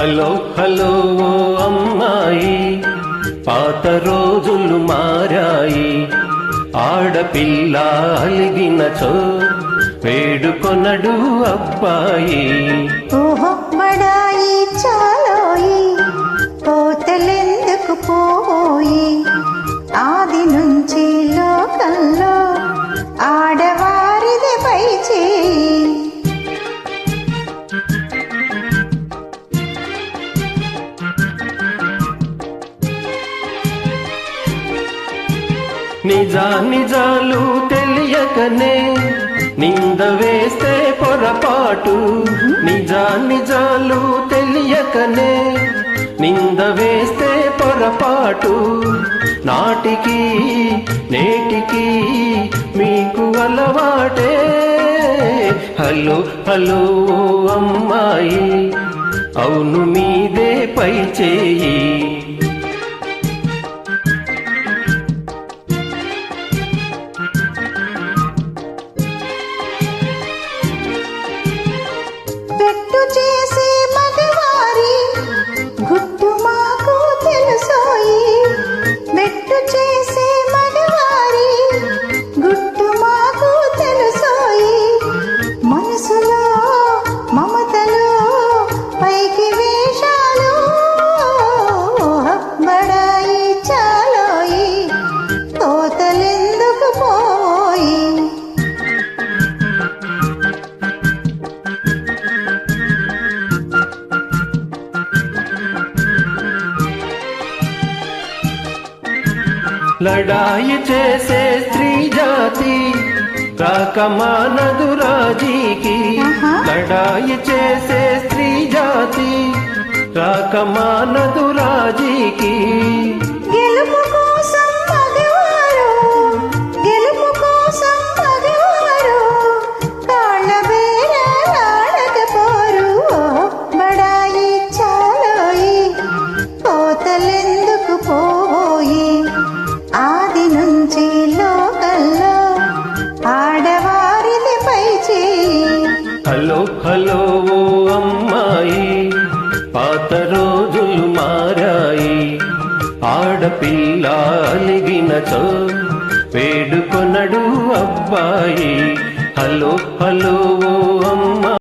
Hello hello ఓ అమ్మాయి, పాత రోజులు మారాయి. ఆడపిల్ల అలిగినచో వేడుకొనడు అబ్బాయి. ఓహో బడాయి చాలోయి, కోతలెందుకు పోయి. ఆది నుంచి లోకంలో ఆడవారిది పై చేయి. నిజాలు తెలియకనే నింద వేస్తే పొరపాటు. నిజాలు తెలియకనే నింద వేస్తే పొరపాటు. నాటికి నేటికి మీకు అలవాటే. హలో హలో అమ్మాయి, అవును మీదే పై చేయి. పెట్టు చేసే మగవారి గుట్టు మాకు తెలుసోయి. పెట్టు చేసే మగవారి గుట్టు మాకు తెలుసోయి. మనసులో మమతలు పైకి వేషాలు, బడాయి చాలోయి, తోతలెందుకు పోయి. లడాయి చేసే స్త్రీ జాతి రాకమానదు రాజీకి. లడాయి చేసే స్త్రీ జాతి రాకమానదు రాజీకి. గెలుపు కోసం మగవారు, గెలుపు కోసం మగవారు కాళ్ళ బేరాడకపోరు. బడాయి చాలోయి, కోతలెందుకు పోయి. ఆది నుంచి లోకల్లో ఆడవారిది పై చేయి. హలో హలో ఓ అమ్మాయి, పాత రోజులు మారాయి. ఆడపిల్ల అలిగినచో వేడుకొనడు అబ్బాయి. Hello hello